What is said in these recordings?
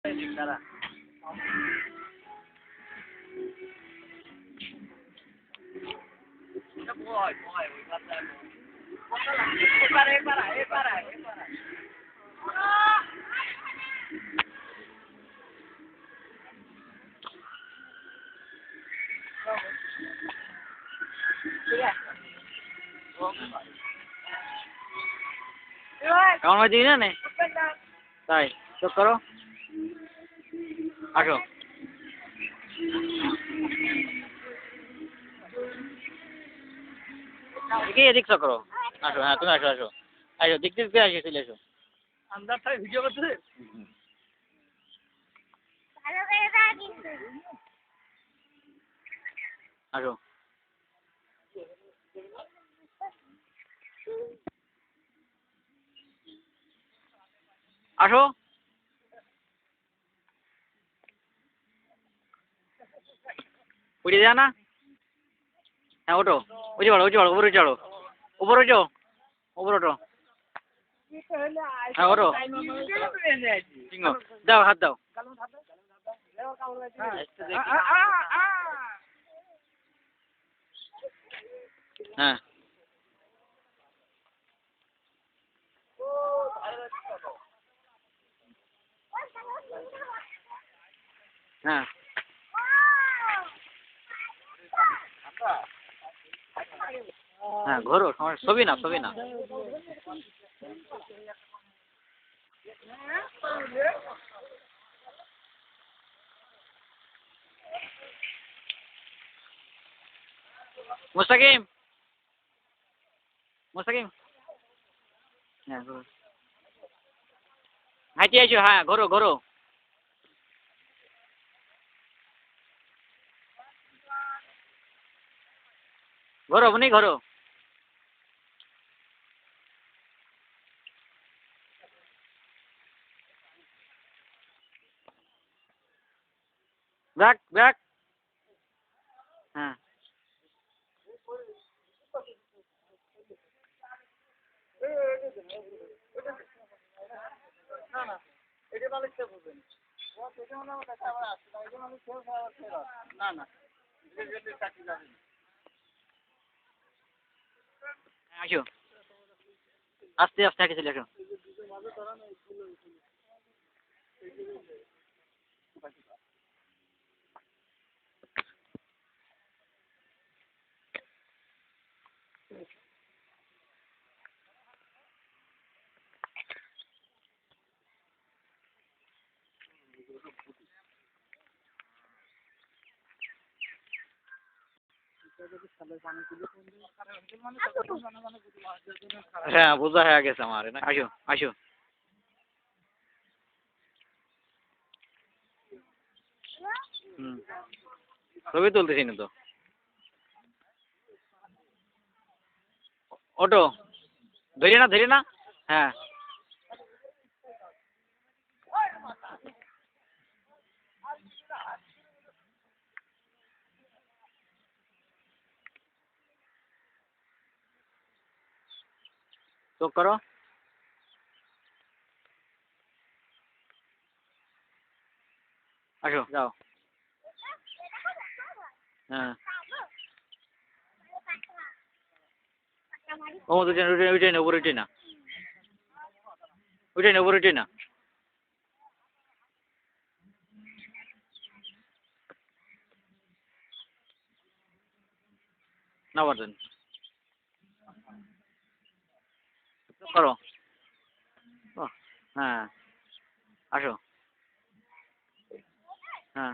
দাঁড়া ভয় ভয় ওই কথা এবারে এবারে এবারে এবারে কেমন হয়েছে কি জানে তাই চোখ করো আসো এদিক চোখ করো আসো হ্যাঁ তুমি আসো আসো আসো দিক দিক দিয়ে আসো চলে এসো আমরা তাই ভিডিও করতে আসো আসো উঠে যা না হ্যাঁ ওঠো উঠে পড়ো উপরে চড়ো উপরে ওঠো উপরে ওঠো হ্যাঁ ওঠো দাও হাত দাও হ্যাঁ হ্যাঁ হ্যাঁ ঘোরো ছবি না মুস্তাকিম হ্যাঁ হাইটে আইসো হ্যাঁ ঘোরো বনি ঘোরো ব্যাক হ্যাঁ না এটা মালিক কে বলবেন এটা মনে আমার কাছে আবার আসছে এটা মালিক কেউ না চাকরি যাবে আসো আস্তে আগে চলে আসো হ্যাঁ বোঝা হয়ে গেছে আমার আসো ছবি তুলতেছি না তো ওটো ধরে না হ্যাঁ চোখ করো আসো যাও হ্যাঁ ও উঠে না উপরে উঠে না না পারতেন করো হ্যাঁ আসো হ্যাঁ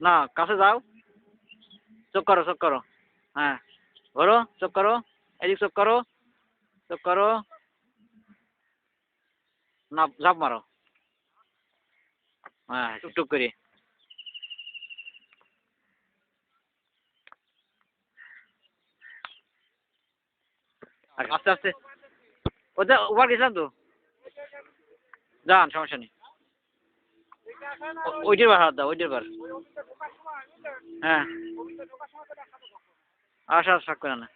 না কাছে যাও চোখ করো হ্যাঁ ঘোরো চোখ করো এদিক চোখ করো না ঝাঁপ মারো হ্যাঁ টুকটুক করে আর আস্তে ওভার গেছিলাম তো যান সমস্যা নেই ওইটির বার হাত দাও হ্যাঁ শখ করে না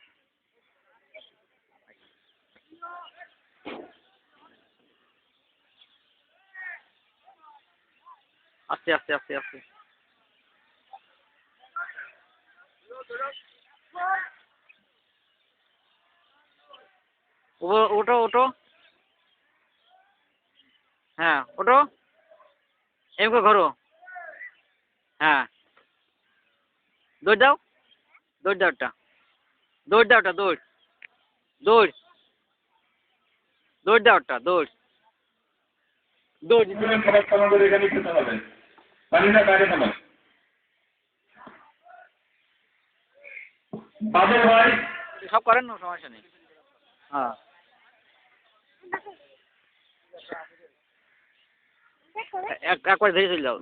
আস্তে আস্তে আস্তে আস্তে। ওটো ওটো। হ্যাঁ ওটো। এমকে ঘোরো। হ্যাঁ দৌড় দাও, দৌড় দাও ওটা, দৌড় দাও ওটা, দৌড় দৌড় দৌড় দাও ওটা, দৌড় দৌড়। খাবার আমাদের এখানে খেতে হবে, পানি না বাইরে খাবার। বাদল ভাই সব করেন না, সমস্যা নেই। হ্যাঁ একবার ধরে চলে যাও।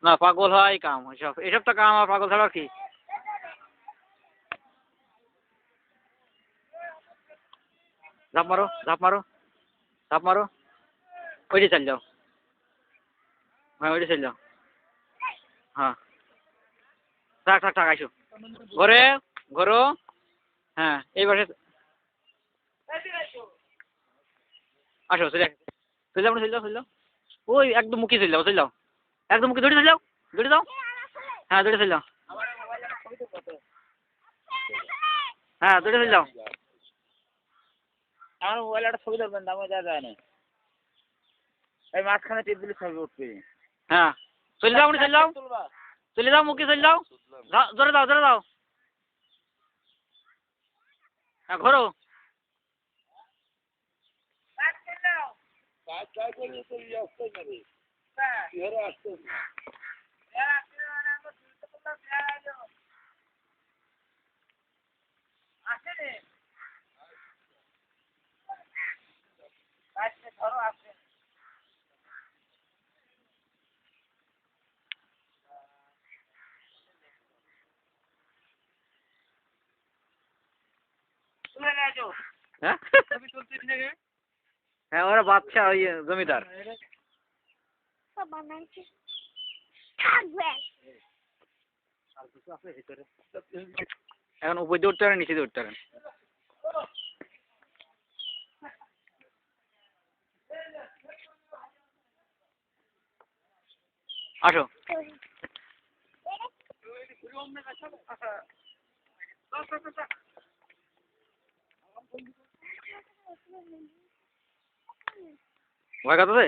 না পাগল হয় কাম, এসব এসব তো কাম, আর পাগল ছাড়া আর কি। ঝাঁপ মারো, ঝাঁপ মারো, ঝাঁপ মারো, ওইটি চল যাও। হ্যাঁ ওইটি চল যাও। হ্যাঁ থাক থাক থাক, আইসো ঘরে, ঘোরো। হ্যাঁ এই পাশে আসো, চলে চলে যাও, চলে যাও, চলে যাও। ওই একদম মুখে চলে যাও, চলে যাও, একদম মুখে দৌড়ে চলে যাও, দৌড়ে যাও। হ্যাঁ দৌড়ে চলে যাও। হ্যাঁ দৌড়ে চলে যাও। আমার মোবাইলে একটা ছবি ধরবেন, দামে দেওয়া যায় না, এই মাঝখানে টিপ দিলে ছবি উঠবে। হ্যাঁ চলে যাও, চলে যাও, চলে যাও, মুখে চলে যাও। জোরে দাও, জোরে দাও। হ্যাঁ ঘোরো। হ্যাঁ হ্যাঁ ওরা বাচ্চা, ওই জমিদার। এখন উপর দিয়ে উঠতে পারেন, নিচে দিয়ে উঠতে পারেন। আসো। ভয় কাটাতে